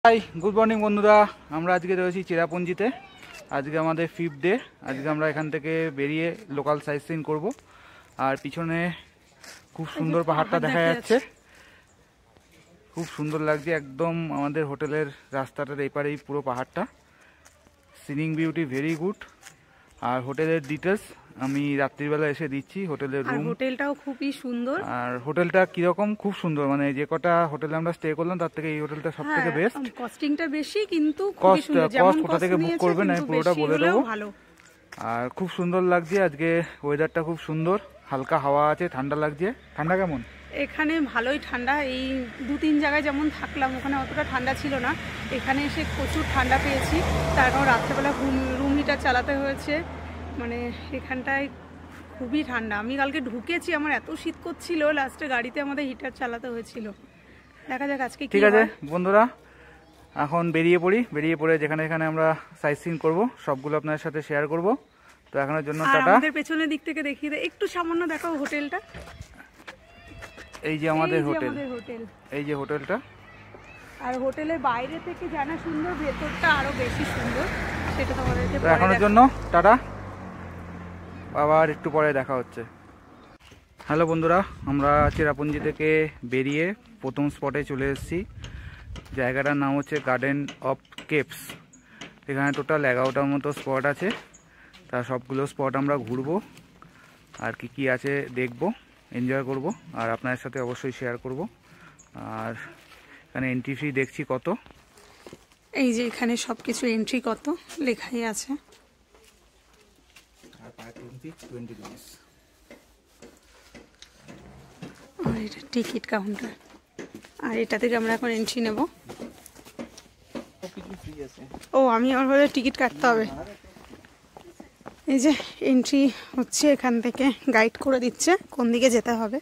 Hi good morning বন্ধুরা, আমরা আজকে রয়েছি চেরাপুঞ্জিতে। আজকে আমাদের 5th ডে। আজকে আমরা এখান থেকে বেরিয়ে লোকাল সাইট সিন করবো। আর পিছনে খুব সুন্দর পাহাড়টা দেখা যাচ্ছে, খুব সুন্দর লাগছে। একদম আমাদের হোটেলের রাস্তাটার এপারেই পুরো পাহাড়টা। Scenic beauty very good. আর হোটেলের ডিটেলস আমি রাত্রিবেলা এসে দিচ্ছি। হোটেলের রুম, হোটেলটাও খুবই সুন্দর। আর হোটেলটা কিরকম, খুব সুন্দর। মানে যে কটা হোটেলে আমরা স্টে করলাম তার থেকে এই হোটেলটা সব থেকে বেস্ট। কস্টিংটা বেশি কিন্তু কস্ট কোথা থেকে বুক করবেন আমি পুরোটা বলে দেবো। আর খুব সুন্দর লাগছে আজকে, ওয়েদারটা খুব সুন্দর, হালকা হাওয়া আছে, ঠান্ডা লাগছে। ঠান্ডা কেমন? এখানে ভালোই ঠান্ডা। এই 2-3 জায়গায় যেমন থাকলাম ওখানে অতটা ঠান্ডা ছিল না, এখানে এসে প্রচুর ঠান্ডা পেয়েছি। তার কারণ রাত্রেবেলা রুম হিটার চালাতে হয়েছে। মানে এখানটায় খুবই ঠান্ডা। আমি কালকে ঢুকেছি, আমার এত শীত করছিল, লাস্টে গাড়িতে আমাদের হিটার চালাতে হয়েছিল। দেখা যাক আজকে ঠিক আছে বন্ধুরা, এখন বেরিয়ে পড়ি। বেরিয়ে পড়ে যেখানে যেখানে আমরা সাইট সিন করবো সবগুলো আপনাদের সাথে শেয়ার করব। তো এখনের জন্য টাটা। আমাদের পেছনের দিক থেকে দেখিয়ে দেয় একটু, সামান্য দেখাও হোটেলটা। এই যে আমাদের হোটেল, এই যে হোটেলটা। আর হোটেলের বাইরে থেকে জানা সুন্দর, ভেতরটা আরো বেশি সুন্দর, সেটা তোমাদেরকে এখনের জন্য টাটা, আবার একটু পরে দেখা হচ্ছে। হ্যালো বন্ধুরা, আমরা চেরাপুঞ্জি থেকে বেরিয়ে প্রথম স্পটে চলে এসেছি। জায়গাটার নাম হচ্ছে গার্ডেন অফ কেপস। এখানে টোটাল 11টার মতো স্পট আছে। তা সবগুলো স্পট আমরা ঘুরবো, আর কি কি আছে দেখবো, এনজয় করব, আর আপনাদের সাথে অবশ্যই শেয়ার করব। আর এখানে এন্ট্রি ফি দেখছি কত। এই যে এখানে সব কিছু এন্ট্রি কত লেখাই আছে। আর এটা টিকিট কাউন্টার, আর এটা থেকে আমরা এখন এন্ট্রি নেব। ও আমি আমার টিকিট কাটতে হবে। এই যে এন্ট্রি হচ্ছে, এখান থেকে গাইড করে দিচ্ছে কোন দিকে যেতে হবে।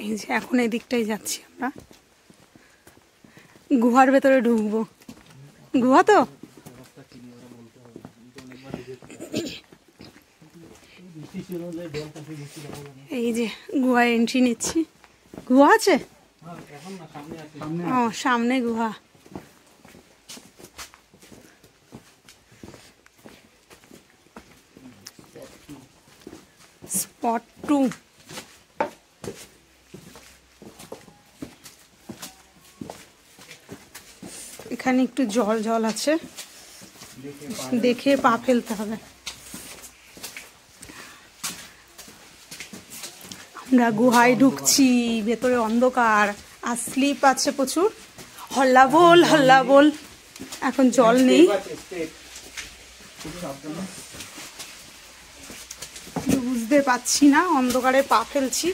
এই যে এখন এই দিকটাই যাচ্ছি আমরা, গুহার ভেতরে ঢুকবো। গুহা তো এই যে গুহা এন্ট্রি নিচ্ছি। গুহা আছে, ও সামনে গুহা। স্পট 2। এখানে একটু জল জল আছে, দেখে পা ফেলতে হবে। আমরা গুহায় ঢুকছি, ভেতরে অন্ধকার আর স্লিপ আছে প্রচুর। হল্লা বল হল্লা বল। এখন জল নেই, বুঝতে পাচ্ছি না, অন্ধকারে পা ফেলছি।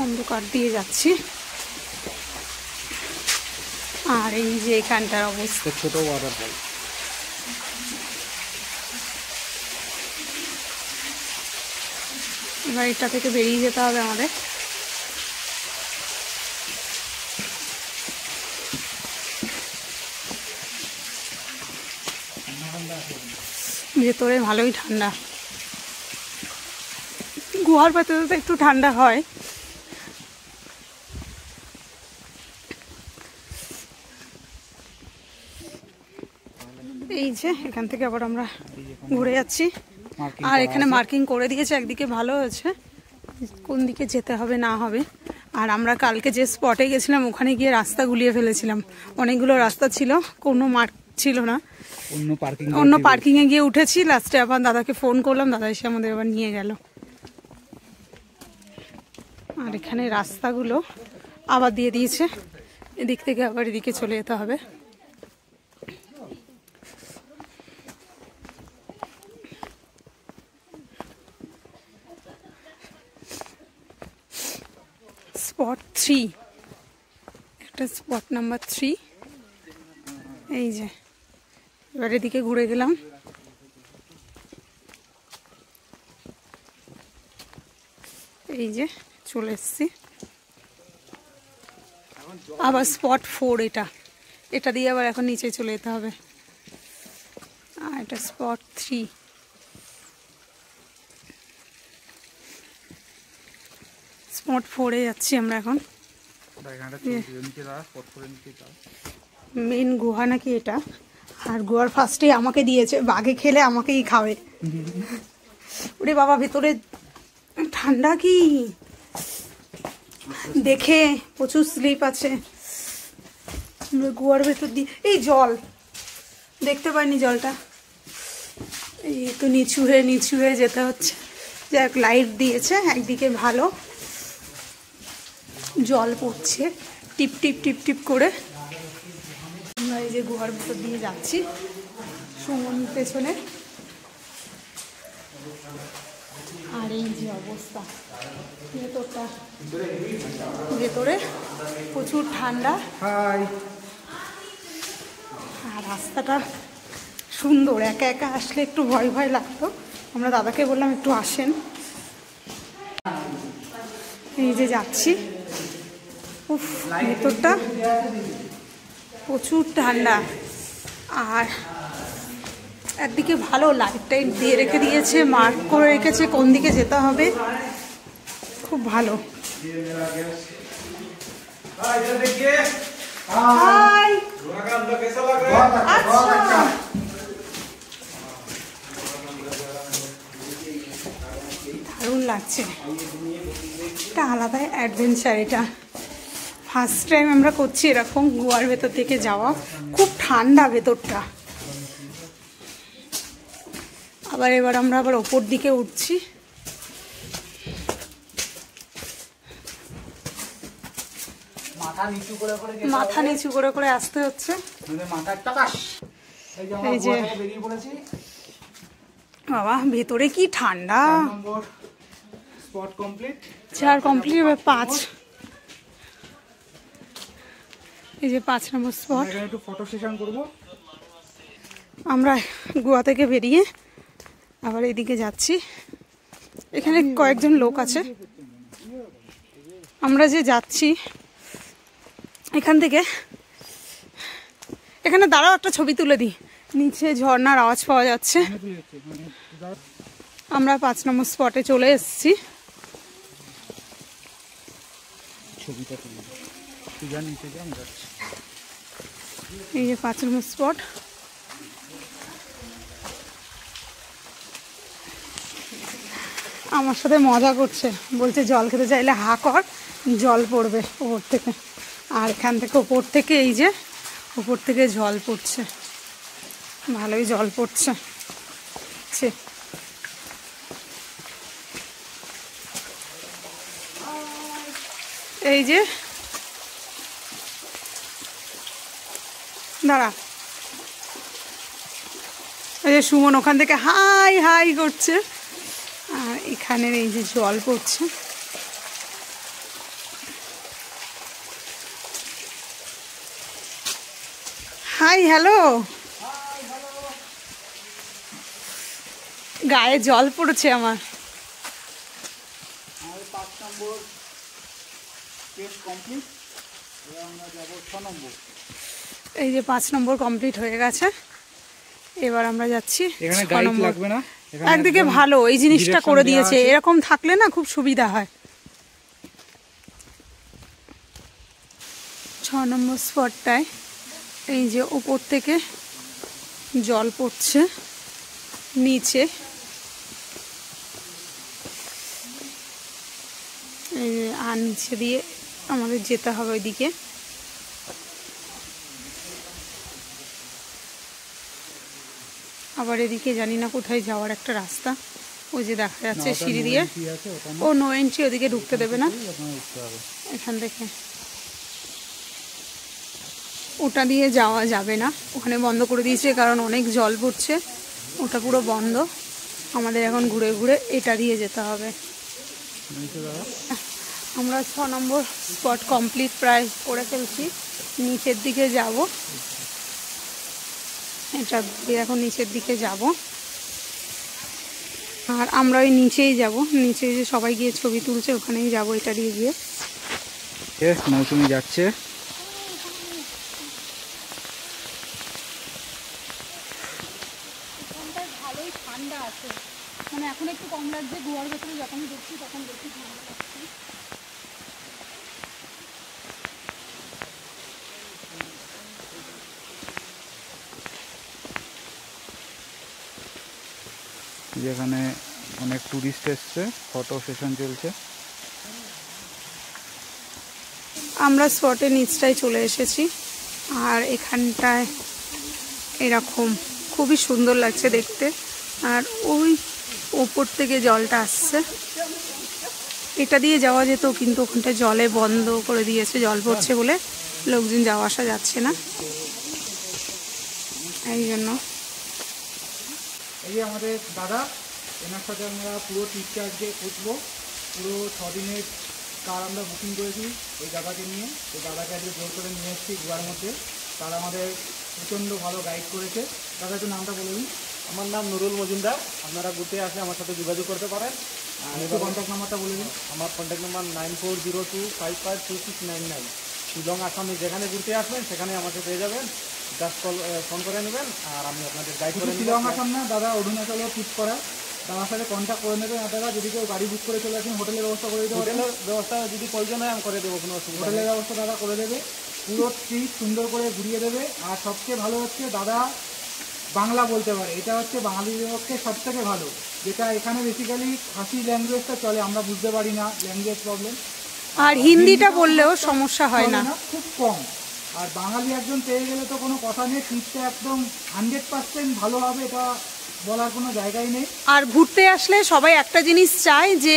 অন্ধকার দিয়ে যাচ্ছি। আর এই যে এখানটার অবস্থা, ছোট ওয়াটারফল। এবার এটা থেকে বেরিয়ে যেতে হবে আমাদের। ভেতরে ভালোই ঠান্ডা, গুহার ভেতরে তো একটু ঠান্ডা হয়। এই যে এখান থেকে আবার আমরা ঘুরে যাচ্ছি। আর এখানে মার্কিং করে দিয়েছে, একদিকে ভালো হয়েছে কোন দিকে যেতে হবে না হবে। আর আমরা কালকে যে স্পটে গেছিলাম ওখানে গিয়ে রাস্তা গুলিয়ে ফেলেছিলাম। অনেকগুলো রাস্তা ছিল, কোনো মার্ক ছিল না। অন্য পার্কিংয়ে গিয়ে উঠেছি, লাস্টে আবার দাদাকে ফোন করলাম, দাদা এসে আমাদের আবার নিয়ে গেল। আর এখানে রাস্তাগুলো আবার দিয়ে দিয়েছে, এদিক থেকে আবার এদিকে চলে যেতে হবে। স্পট 3, একটা স্পট নাম্বার 3। এই যে এবার এদিকে ঘুরে গেলাম। এই যে চলে এসেছি। আবার স্পট 4 এটা, এটা দিয়ে আবার এখন নিচে চলে যেতে হবে। আর এটা স্পট 3। স্পট 4-এ যাচ্ছি আমরা এখন। মেন গুহা নাকি এটা, আর গুহার ফার্স্টে আমাকে দিয়েছে, বাঘে খেলে আমাকেই খাবে। ওরে বাবা, ভেতরে ঠান্ডা কি দেখে, প্রচুর স্লিপ আছে। গুহার ভেতর দিয়ে এই জল দেখতে পাইনি, জলটা এই তো নিচু হয়ে যেতে হচ্ছে। যাক, লাইট দিয়েছে একদিকে, ভালো জল পড়ছে টিপ টিপ টিপ টিপ করে। আমরা এই যে গুহার ভেতর দিয়ে যাচ্ছি, সুমন পেছনে। আর এই যে অবস্থা, ভেতরে প্রচুর ঠান্ডা। আর রাস্তাটা সুন্দর, একা একা আসলে একটু ভয় ভয় লাগতো। আমরা দাদাকে বললাম একটু আসেন। এই যে যাচ্ছি, উফ, ভেতরটা প্রচুর ঠান্ডা। আর একদিকে ভালো, লাইট টাইট দিয়ে রেখে দিয়েছে, মার্ক করে রেখেছে কোন দিকে যেতে হবে, খুব ভালো। দারুণ লাগছে, একটা আলাদা অ্যাডভেঞ্চার এটা। ফার্স্ট টাইম আমরা করছি এরকম গোয়ার ভেতর থেকে যাওয়া। খুব ঠান্ডা ভেতরটা। এবার আমরা ওপর দিকে উঠছি। মাথা নিচু করে করে আসতে হচ্ছে। এই যে বাবা, ভেতরে কি ঠান্ডা। 4 কমপ্লিট, এবার 5। এই যে 5 নম্বর স্পট। একটু ফটো সেশন করব। আমরা গোয়া থেকে বেরিয়ে আবার এদিকে যাচ্ছি। এখানে কয়েকজন লোক আছে। আমরা যে যাচ্ছি এখান থেকে, এখানে দাঁড়াও, একটা ছবি তুলে দিই। নিচে ঝর্ণার আওয়াজ পাওয়া যাচ্ছে। আমরা 5 নম্বর স্পটে চলে এসেছি। এই যে 5 নম্বর স্পট। আমার সাথে মজা করছে, বলছে জল খেতে চাইলে হা কর, জল পড়বে ওপর থেকে। আর এখান থেকে ওপর থেকে, এই যে ওপর থেকে জল পড়ছে, ভালোই জল পড়ছে। এই যে দাঁড়া, এই যে সুমন ওখান থেকে হাই হাই করছে, আর এখানের এই যে জল পড়ছে। হাই হ্যালো, গায়ে জল পড়েছে আমার। এই যে 5 নম্বর কমপ্লিট হয়ে গেছে। এবার আমরা যাচ্ছি 6 নম্বর। একদিকে ভালো এই জিনিসটা করে দিয়েছে, এরকম থাকলে না খুব সুবিধা হয়। 6 নম্বর স্পটটায় এই যে উপর থেকে জল পড়ছে নিচে। এই যে আর নিচে দিয়ে আমাদের যেতে হবে ওইদিকে। আবার এদিকে জানি না কোথায় যাওয়ার একটা রাস্তা, ওই যে দেখা যাচ্ছে সিঁড়ি দিয়ে। ও নো এন্ট্রি, ওদিকে ঢুকতে দেবে না এখান থেকে। ওটা দিয়ে যাওয়া যাবে না, ওখানে বন্ধ করে দিয়েছে, কারণ অনেক জল পড়ছে, ওটা পুরো বন্ধ। আমাদের এখন ঘুরে ঘুরে এটা দিয়ে যেতে হবে। আমরা 6 নম্বর স্পট কমপ্লিট প্রায় করে ফেলছি। নিচের দিকে যাব, এটা দিয়ে এখন নিচের দিকে যাব। আর আমরা ওই নিচেই যাব, নিচে যে সবাই গিয়ে ছবি তুলছে ওখানেই যাব, এটা দিয়ে গিয়ে। মৌসুমি যাচ্ছে আছে, মানে এখন একটু কম লাগছে, গুহার ভেতরে যখন দেখছি তখন বেশি ঠান্ডা লাগছে। যেখানে অনেক টুরিস্ট এসছে, ফটো সেশন চলছে। আমরা স্পটের নিচটায় চলে এসেছি, আর এখানটায় এরকম খুবই সুন্দর লাগছে দেখতে। আর ওই ওপর থেকে জলটা আসছে, এটা দিয়ে যাওয়া যেত কিন্তু ওখানটায় জলে বন্ধ করে দিয়েছে, জল পড়ছে বলে লোকজন যাওয়া আসা যাচ্ছে না, এই জন্য। এই যে আমাদের দাদা, এনার সাথে আমরা পুরো ট্রিপটা আজকে করবো। পুরো 6 দিনের কার আমরা বুকিং করেছি এই দাদাকে নিয়ে। এই দাদাকে আজকে জোর করে নিয়ে এসেছি গোয়ার মধ্যে। তারা আমাদের প্রচণ্ড ভালো গাইড করেছে। দাদা একটু নামটা বলে দিন। আমার নাম নুরুল মজুমদার। আপনারা ঘুরতে আসলে আমার সাথে যোগাযোগ করতে পারেন। আর একটু কন্ট্যাক্ট নাম্বারটা বলে দিন। আমার কন্ট্যাক্ট নাম্বার 9402552699। শিলং আসামে যেখানে ঘুরতে আসবেন সেখানে আমাকে পেয়ে যাবেন, জাস্ট ফোন করে নেবেন আর আমি আপনাদের গাইড করে নেব। শিলং আসাম না দাদা, অরুণাচলেও পিক করা, তার সাথে কন্ট্যাক্ট করে নেবেন আপনারা। যদি কেউ গাড়ি বুক করে চলে আসেন, হোটেলের ব্যবস্থা করে দিতে পারেন। হোটেলের ব্যবস্থা যদি প্রয়োজন হয় আমি করে দেবো, কোনো অসুবিধা নেই। হোটেলের ব্যবস্থা দাদা করে দেবে, পুরো ট্রিপ সুন্দর করে ঘুরিয়ে দেবে। আর সবচেয়ে ভালো হচ্ছে দাদা বাংলা বলতে পারে, এটা হচ্ছে বাঙালিদের পক্ষে সব থেকে ভালো। যেটা এখানে বেসিক্যালি খাসি ল্যাঙ্গুয়েজটা চলে, আমরা বুঝতে পারি না, ল্যাঙ্গুয়েজ প্রবলেম। আর হিন্দিটা বললেও সমস্যা হয় না, খুব কম। আর বাঙালি একজন পেয়ে গেলে তো কোনো কথা নেই, ট্রিপটা একদম 100% ভালো হবে, এটা বলার কোনো জায়গাই নেই। আর ঘুরতে আসলে সবাই একটা জিনিস চায় যে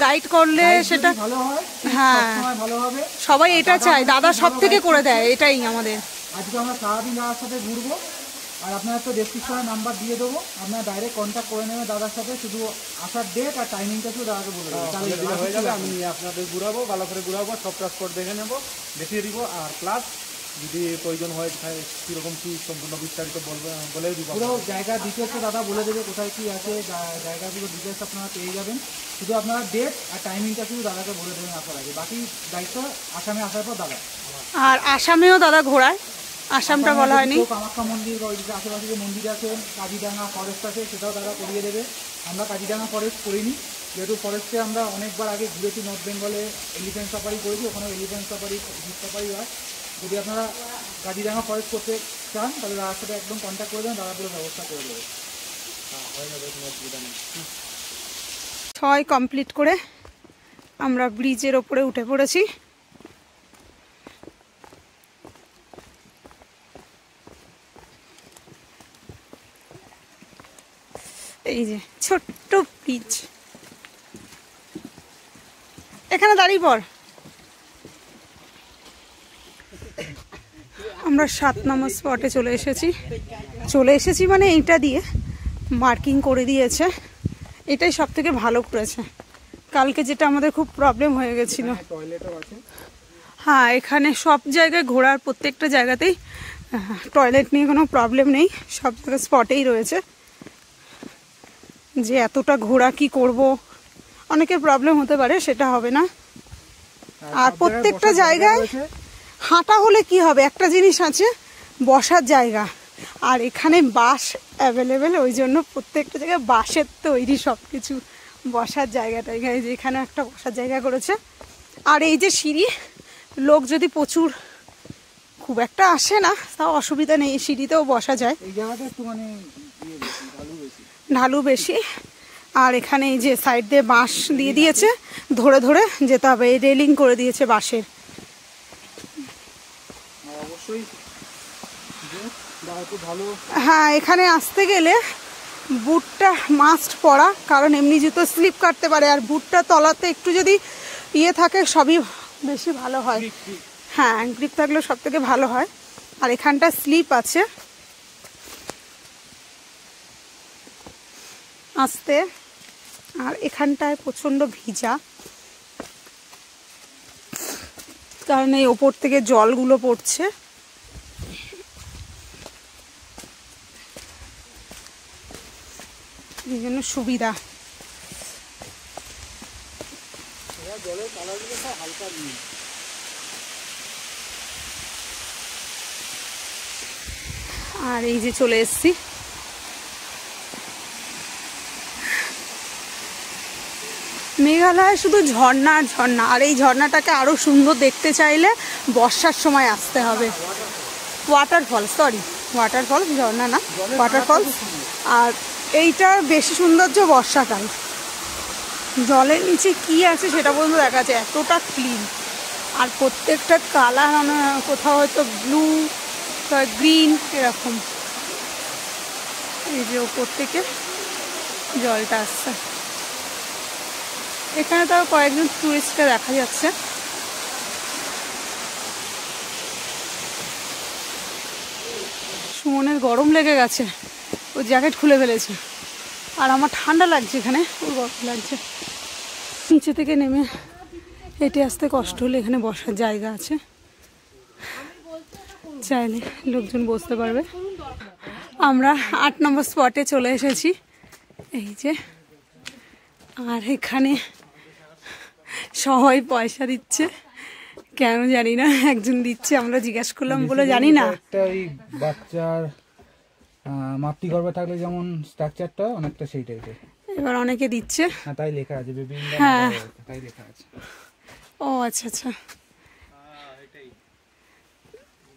গাইড করলে সেটা ভালো হয়, হ্যাঁ ভালো হবে, সবাই এটা চায়। দাদা সব থেকে করে দেয়, এটাই আমাদের। আজকে আমরা সারাদিন দাদার সাথে ঘুরবো। আর আপনার তো ডেসক্রিপশনে নাম্বার দিয়ে দেবো, আপনারা ডাইরেক্ট কন্ট্যাক্ট করে নেবেন দাদার সাথে। শুধু আসার ডেট আর টাইমিংটা শুধু দাদাকে বলে দেবেন, তাহলে হয়ে যাবে। আমি আপনাদের ঘুরাবো, ভালো করে ঘুরাবো, সবটা স্পট দেখে নেবো, দেখিয়ে দিব। আর প্লাস যদি প্রয়োজন হয় কীরকম কী সম্পূর্ণ বিস্তারিত বলে দিব। পুরো জায়গা ডিটেলসে দাদা বলে দেবে, কোথায় কী আছে, জায়গাগুলো ডিটেলস আপনারা পেয়ে যাবেন। শুধু আপনারা ডেট আর টাইমিংটা শুধু দাদাকে বলে দেবেন আসার আগে, বাকি দায়িত্ব আসামে আসার পর দাদা। আর আসামেও দাদা ঘোরায়, আসামটা বলা হয়নি। কামাখ্যা মন্দির বা ওইদিকে আশেপাশে যে মন্দির আছে, কাজিডাঙ্গা ফরেস্ট আছে, সেটাও দাদা করিয়ে দেবে। আমরা কাজিডাঙ্গা ফরেস্ট করিনি, যেহেতু ফরেস্টে আমরা অনেকবার আগে ঘুরেছি, নর্থ বেঙ্গলে এলিফ্যান্ট সাফারি করেছি, ওখানে এলিফ্যান্ট সাফারি জিপ সাফারি হয়। যদি আপনারা কাজিডাঙ্গা ফরেস্ট করতে চান তাহলে দাদার সাথে একদম কন্ট্যাক্ট করে দেবেন, দাদা পুরো ব্যবস্থা করে দেবে। হয়ে যাবে, কোনো অসুবিধা নেই। 6 কমপ্লিট করে আমরা ব্রিজের ওপরে উঠে পড়েছি। এই যে ছোট্ট ব্রিজ, এখানে দাঁড়িয়ে পড়। আমরা 7 নম্বর স্পটে চলে এসেছি মানে এইটা দিয়ে মার্কিং করে দিয়েছে, এটাই সব থেকে ভালো করেছে। কালকে যেটা আমাদের খুব প্রবলেম হয়ে গেছিল। হ্যাঁ, এখানে সব জায়গায় ঘোরার প্রত্যেকটা জায়গাতেই টয়লেট নিয়ে কোনো প্রবলেম নেই, সব জায়গায় স্পটেই রয়েছে। যে এতটা ঘোরা কি করব, অনেকের প্রবলেম হতে পারে, সেটা হবে না। আর প্রত্যেকটা জায়গায় হাঁটা হলে কি হবে, একটা জিনিস আছে, বসার জায়গা। আর এখানে বাঁশ অ্যাভেলেবেল, ওই জন্য প্রত্যেকটা জায়গায় বাঁশের তৈরি সব কিছু, বসার জায়গাটা এখানে একটা বসার জায়গা করেছে। আর এই যে সিঁড়ি, লোক যদি প্রচুর খুব একটা আসে না তাও অসুবিধা নেই, সিঁড়িতেও বসা যায়। এই জায়গাটা একটু মানে ঢালু বেশি। আর এখানে এই যে সাইড দিয়ে বাঁশ দিয়ে দিয়েছে, ধরে ধরে যেতে হবে, এই রেলিং করে দিয়েছে বাঁশের। অবশ্যই ভালো। হ্যাঁ, এখানে আসতে গেলে বুটটা মাস্ট পরা, কারণ এমনি জুতো স্লিপ কাটতে পারে। আর বুটটা তলাতে একটু যদি থাকে সবই বেশি ভালো হয়। হ্যাঁ, গ্রিপ থাকলে সব থেকে ভালো হয়। আর এখানটা স্লিপ আছে আসতে। আর এখানটায় প্রচণ্ড ভিজা, কারণ এই ওপর থেকে জলগুলো পড়ছে। এই জন্য সুবিধা। আর এই যে চলে এসছি, মেঘালয় শুধু ঝর্ণা আর ঝর্ণা, আর এই ঝর্ণাটাকে আরও সুন্দর দেখতে চাইলে বর্ষার সময় আসতে হবে। ওয়াটারফল, সরি ওয়াটারফল, ঝর্ণা না ওয়াটারফল। আর এইটার বেশি সৌন্দর্য বর্ষাকাল। জলের নিচে কি আছে সেটা পর্যন্ত দেখা যাচ্ছে, এতটা ক্লিন। আর প্রত্যেকটা কালার, মানে কোথাও হয়তো ব্লু, গ্রিন, এরকম। এই যে ওপর থেকে জলটা আসছে। এখানে তাও কয়েকজন টুরিস্টকে দেখা যাচ্ছে। সুমনের গরম লেগে গেছে, ও জ্যাকেট খুলে ফেলেছে। আর আমার ঠান্ডা লাগছে, এখানে ওর গরম লাগছে। নিচে থেকে নেমে হেঁটে আসতে কষ্ট হলে এখানে বসার জায়গা আছে, চাইলে লোকজন বসতে পারবে। আমরা 8 নম্বর স্পটে চলে এসেছি, এই যে। আর এখানে সবাই পয়সা দিচ্ছে, কেন জানি না, একজন দিচ্ছে, আমরা জিজ্ঞাসা করলাম বলে জানি না। একটা ওই বাচ্চার মাতৃগর্ভে থাকলে যেমন স্ট্রাকচারটা অনেকটা সেই টাইপের। এবার অনেকে দিচ্ছে, হ্যাঁ তাই লেখা আছে, বেবি ইন দ্য হ্যাঁ তাই লেখা আছে। ও আচ্ছা আচ্ছা,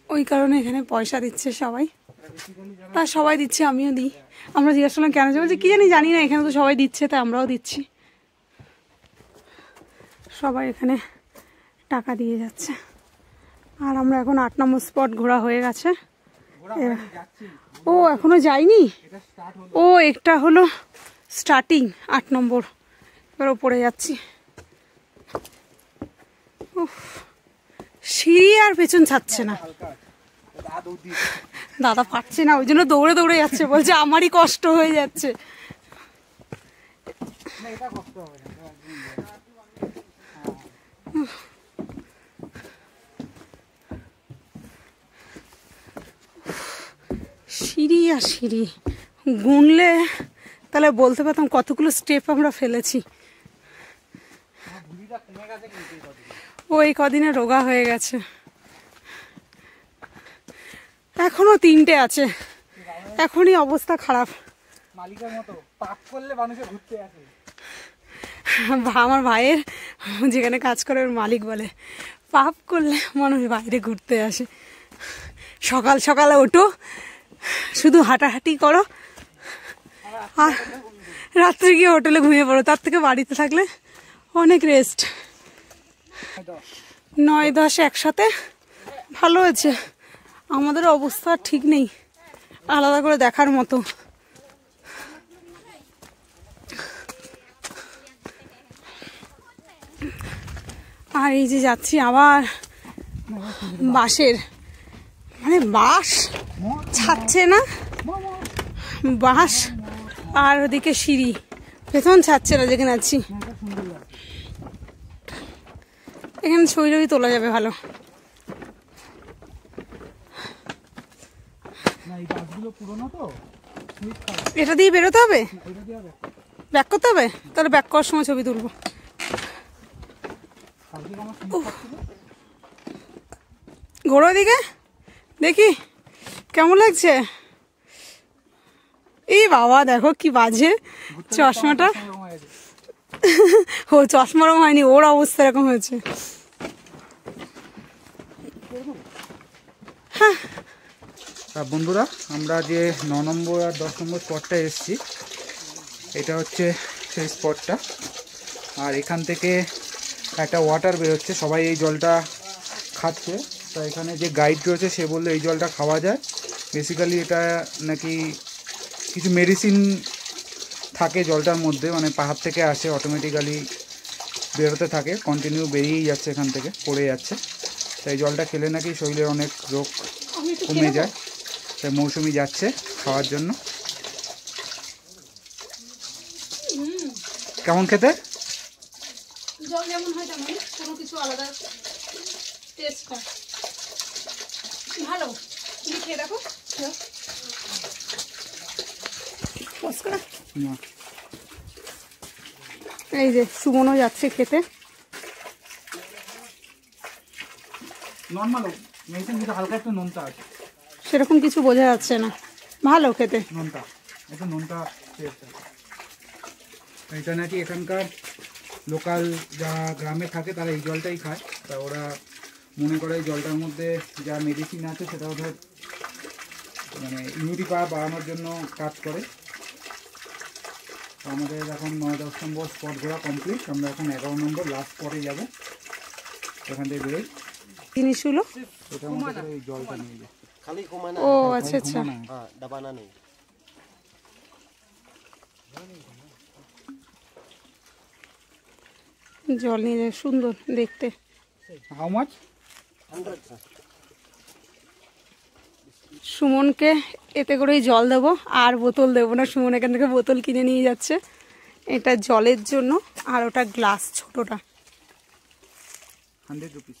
ওই কারণে এখানে পয়সা দিচ্ছে সবাই। আর সবাই দিচ্ছে, আমিও দিই। আমরা জিজ্ঞাসা করলাম কেন, বলছে কি জানি না, এখানে তো সবাই দিচ্ছে তাই আমরাও দিচ্ছি। সবাই এখানে টাকা দিয়ে যাচ্ছে। আর আমরা এখন 8 নম্বর স্পট ঘোরা হয়ে গেছে। ও এখনো যাইনি, ও একটা হলো স্টার্টিং 8 নম্বর, এবার ওপরে যাচ্ছি। সিঁড়ি আর পেছন ছাড়ছে না, দাদা পারছে না, ওই জন্য দৌড়ে দৌড়ে যাচ্ছে, বলছে আমারই কষ্ট হয়ে যাচ্ছে। সিঁড়ি আর সিঁড়ি গুনলে তাহলে বলতে পারতাম কতগুলো স্টেপ আমরা ফেলেছি। ওই কদিনে রোগা হয়ে গেছে, এখনো 3টে আছে, এখনই অবস্থা খারাপ। মালিকের মতো পাপ করলে মানুষে ঘুরতে আসে। আমার ভাইয়ের যেখানে কাজ করে ওর মালিক বলে পাপ করলে মানুষ বাইরে ঘুরতে আসে। সকাল সকালে ওঠো, শুধু হাঁটাহাঁটি করো, আর রাত্রে গিয়ে হোটেলে ঘুমিয়ে পড়ো, তার থেকে বাড়িতে থাকলে অনেক রেস্ট। 9-10 একসাথে ভালো হয়েছে। আমাদের অবস্থা ঠিক নেই, আলাদা করে দেখার মতো। আর এই যে যাচ্ছি আবার বাসের, মানে বাস ছাড়ছে না, বাস আর ওদিকে সিঁড়ি, পেছন ছাড়ছে না যেখানে আছি। এখানে ছবি তোলা যাবে ভালো। এটা দিয়ে বেরোতে হবে, ব্যাক করতে হবে, তাহলে ব্যাক করার সময় ছবি তুলবো। ঘোড়ো দিকে দেখি কেমন লাগছে। এই বাবা দেখো কি বাজে চশমাটা, ও চশমারও হয়নি, ওর অবস্থা এরকম হয়েছে। হ্যাঁ বন্ধুরা, আমরা যে 9 নম্বর আর 10 নম্বর স্পটটা এসেছি, এটা হচ্ছে সেই স্পটটা। আর এখান থেকে একটা ওয়াটার বেরোচ্ছে, সবাই এই জলটা খাচ্ছে। তো এখানে যে গাইড রয়েছে সে বললো এই জলটা খাওয়া যায়। বেসিক্যালি এটা নাকি কিছু মেডিসিন থাকে জলটার মধ্যে, মানে পাহাড় থেকে আসে, অটোমেটিক্যালি বেরোতে থাকে, কন্টিনিউ বেরিয়েই যাচ্ছে, এখান থেকে পড়ে যাচ্ছে। তাই জলটা খেলে নাকি শরীরের অনেক রোগ কমে যায়। তাই মৌসুমি যাচ্ছে খাওয়ার জন্য। কেমন খেতে? জল যেমন হয় তেমন, কোনো কিছু আলাদা টেস্ট না, ভালো। তুমি খেয়ে দেখো। এই যে সুমনও যাচ্ছে খেতে। নরমাল মেডিসিন, কিন্তু হালকা একটু নোনতা আছে, সেরকম কিছু বোঝা যাচ্ছে না, ভালো খেতে। নোনতা একটু নোনতা টেস্ট আছে। এটা নাকি এখানকার লোকাল যারা গ্রামে থাকে তারা এই জলটাই খায়। তা ওরা মনে করে এই জলটার মধ্যে যা মেডিসিন আছে সেটা ওদের মানে ইমিউনিটি পাওয়ার বাড়ানোর জন্য কাজ করে। তো আমাদের এখন 9-10 নম্বর স্পট ঘোরা কমপ্লিট। আমরা এখন 11 নম্বর লাস্ট স্পটে যাবো। এখান থেকে বেরোই জিনিসগুলো এটার মধ্যে করে এই জলটা নিয়ে যায়। ও আচ্ছা আচ্ছা, জল নিয়ে যায়, সুন্দর দেখতে। How much? সুমনকে এতে করেই জল দেবো, আর বোতল দেবো না। সুমন এখান থেকে বোতল কিনে নিয়ে যাচ্ছে, এটা জলের জন্য। আর ওটা গ্লাস ছোটটা 100 রুপিস,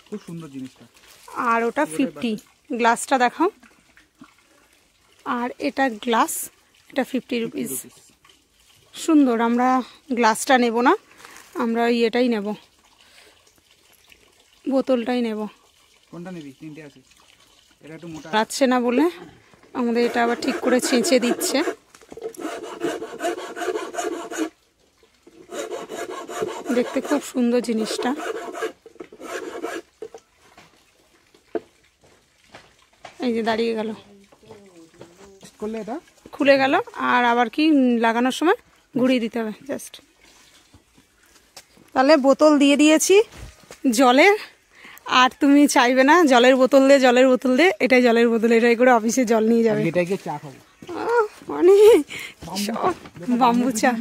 খুব সুন্দর জিনিসটা। আর ওটা 50। গ্লাসটা দেখাও। আর এটা গ্লাস, এটা 50 রুপিস। সুন্দর। আমরা গ্লাসটা নেব না, আমরা ইয়েটাই নেব, বোতলটাই নেব। কোনটা নিবি? 3টে আছে। এটা একটু মোটা লাগছে না বলে আমাদের এটা আবার ঠিক করে ছেঁচে দিচ্ছে। দেখতে খুব সুন্দর জিনিসটা। এই যে দাঁড়িয়ে গেল, করলে এটা খুলে গেল। আর আবার কি লাগানোর সময় ঘুরিয়ে দিতে হবে জাস্ট। তাহলে বোতল দিয়ে দিয়েছি জলের। আর তুমি চাইবে না জলের বোতল দে, জলের বোতল দে, এটাই জলের বোতল, এটাই করে অফিসে জল নিয়ে যাবে। এটাকে চা খাবো, মানে বাম্বু চা।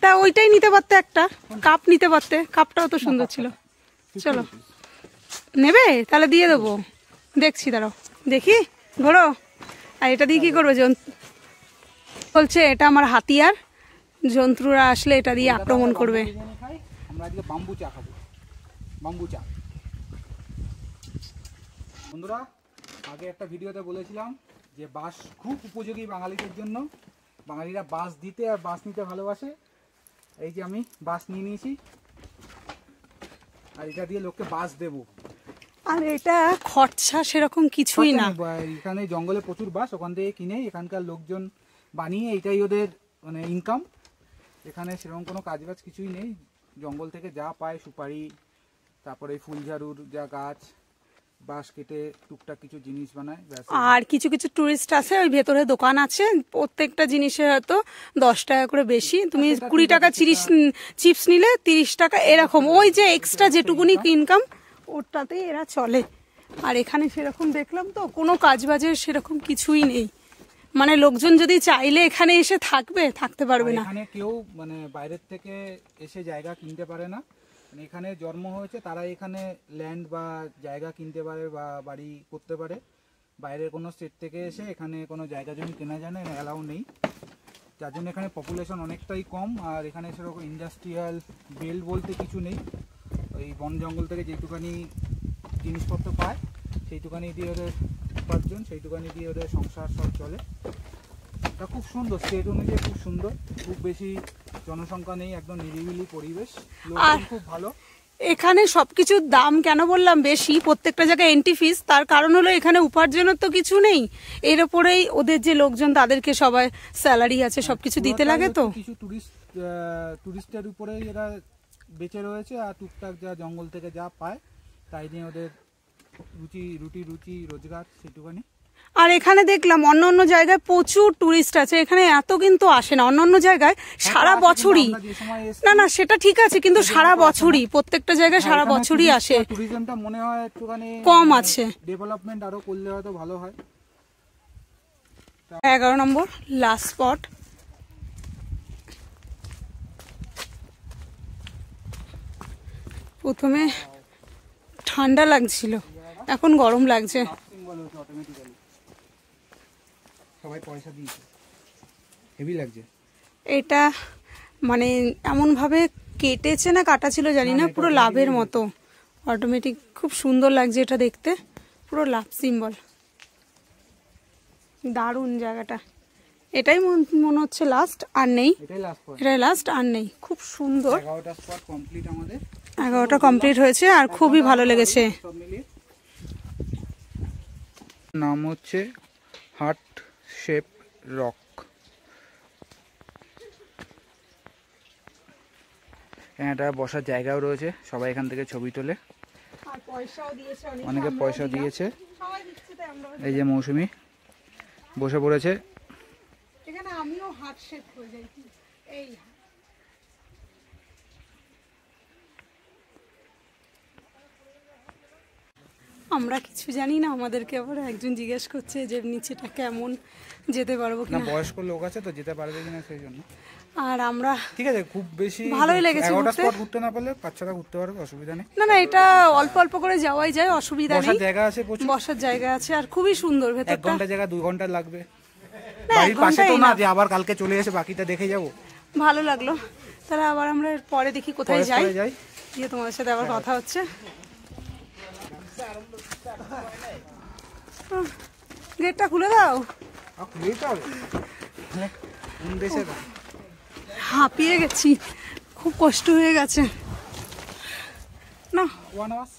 তা ওইটাই নিতে পারতে, একটা কাপ নিতে পারতে, কাপটাও তো সুন্দর ছিল। চলো নেবে, তাহলে দিয়ে দেবো। দেখছি, দাঁড়াও দেখি, ঘোরো। আর এটা দিয়ে কি করবে? বলছে এটা আমার হাতিয়ার, জন্তুরা আসলে এটা দিয়ে আক্রমণ করবে। আমরা আজকে বাম্বু চা খাবো, বাম্বু চা। বন্ধুরা, আগে একটা ভিডিওতে বলেছিলাম যে বাঁশ খুব উপযোগী বাঙালিদের জন্য। বাঙালিরা বাঁশ দিতে আর বাঁশ নিতে ভালোবাসে। এই যে আমি বাঁশ নিয়ে নিয়েছি, আর এটা দিয়ে লোককে বাঁশ দেবো। আর এটা খরচা সেরকম কিছুই না। এখানে জঙ্গলে প্রচুর বাঁশ, ওখান থেকে কিনে এখানকার লোকজন বানিয়ে, এটাই ওদের মানে ইনকাম। এখানে সেরকম কোনো কাজবাজ কিছুই নেই। জঙ্গল থেকে যা পায়, সুপারি, তারপরে ফুলঝাড়ুর যা গাছ, বাঁশ কেটে টুকটাক কিছু জিনিস বানায়। আর কিছু কিছু টুরিস্ট আছে, ওই ভেতরে দোকান আছে, প্রত্যেকটা জিনিসের হয়তো 10 টাকা করে বেশি। তুমি 20 টাকা চিপস নিলে 30 টাকা, এরকম। ওই যে এক্সট্রা যেটুকুনি ইনকাম, ওটাতেই এরা চলে। আর এখানে সেরকম দেখলাম তো কোনো কাজবাজের সেরকম কিছুই নেই। মানে লোকজন যদি চাইলে এখানে এসে থাকতে পারবে না। এখানে কেউ মানে বাইরের থেকে এসে জায়গা কিনতে পারে না। মানে এখানে জন্ম হয়েছে তারা এখানে ল্যান্ড বা জায়গা কিনতে পারে বা বাড়ি করতে পারে। বাইরের কোনো স্টেট থেকে এসে এখানে কোনো জায়গা জমি কেনা যায় না, অ্যালাউ নেই। যার জন্য এখানে পপুলেশন অনেকটাই কম। আর এখানে সেরকম ইন্ডাস্ট্রিয়াল বেল বলতে কিছু নেই। ওই বন জঙ্গল থেকে যেটুকানি জিনিসপত্র পায় সেইটুকানি দিয়ে ওদের উপার্জন, সেইটুকানি দিয়ে ওদের সংসার সব চলে। এটা খুব সুন্দর, স্টেট অনুযায়ী খুব সুন্দর। খুব বেশি জনসংখ্যা নেই, একদম নিরিবিলি পরিবেশ, লোকজন খুব ভালো। এখানে সবকিছুর দাম কেন বললাম বেশি, প্রত্যেকটা জায়গায় এন্ট্রি ফিস। তার কারণ হলো এখানে উপার্জনের তো কিছু নেই, এর উপরেই ওদের যে লোকজন তাদেরকে সবাই স্যালারি আছে, সবকিছু দিতে লাগে। তো কিছু টুরিস্টের উপরেই এরা বেঁচে রয়েছে। আর টুকটাক যা জঙ্গল থেকে যা পায় তাই নিয়ে ওদের রুটি রোজগার সেটুকানি। আর এখানে দেখলাম অন্য অন্য জায়গায় প্রচুর টুরিস্ট আছে, এখানে এত কিন্তু আসে না। অন্য অন্য জায়গায় সারা বছরই, না সেটা ঠিক আছে, কিন্তু সারা বছরই প্রত্যেকটা জায়গায় সারা বছরই আসে। ট্যুরিজমটা মনে হয় একটুখানি কম আছে, ডেভেলপমেন্ট আরো করলে হয়তো ভালো হয়। 11 নম্বর লাস্ট স্পট। প্রথমে ঠান্ডা লাগছিল, এখন গরম লাগছে। সবাই পয়সা দিয়েছে, হেভি লাগছে। এটা মানে এমন ভাবে কেটেছে না কাটা ছিল জানি না, পুরো লাভের মতো অটোমেটিক। খুব সুন্দর লাগছে এটা দেখতে, পুরো লাভ সিম্বল। দারুণ জায়গাটা। এটাই মনে হচ্ছে লাস্ট, আর নেই। এটাই লাস্ট, আর নেই। খুব সুন্দর। 11টা স্পট কমপ্লিট আমাদের। 11টা কমপ্লিট হয়েছে, আর খুবই ভালো লেগেছে। নাম হচ্ছে হার্ট শেপ রক। এখানে একটা বসার জায়গাও রয়েছে, সবাই এখান থেকে ছবি তোলে, আর পয়সাও দিয়েছে অনেকে আমরাও পয়সা দিলাম। দিয়েছে। সবাই দিচ্ছে তাই আমরাও এই যে মৌসুমি বসে পড়েছে। এখানে আমিও হার্ট শেপ হয়ে যাই এই আমরা কিছু জানি না, আমাদেরকে আবার একজন জিজ্ঞেস করছে যে নিচেটা কেমন, যেতে পারবো না কিনা। বয়স্ক লোক আছে তো, যেতে পারবে কিনা সেই জন্য। আর আমরা ঠিক আছে, খুব বেশি ভালোই লেগেছে 11টা ঘুরতে। স্পট ঘুরতে না পারলে বাচ্চারা ঘুরতে পারবে, অসুবিধা নেই। না না, এটা অল্প অল্প করে যাওয়াই যায়, অসুবিধা বসার নেই। জায়গা আছে প্রচুর, বসার জায়গা আছে আর খুবই সুন্দর 1 ভেতরটা। ঘন্টা জায়গা 2 ঘন্টা লাগবে। না, বাড়ির 1 পাশে তো ঘন্টাই না না। যে আবার কালকে চলে এসে বাকিটা দেখে যাবো। ভালো লাগলো। তাহলে আবার আমরা এর পরে দেখি কোথায় পরে যাই, পরে যাই। গিয়ে তোমাদের সাথে আবার কথা হচ্ছে। গেটটা খুলে দাও। খুলেই তো হবে, কোন দেশে না। হাঁপিয়ে গেছি, খুব কষ্ট হয়ে গেছে না। 1 hours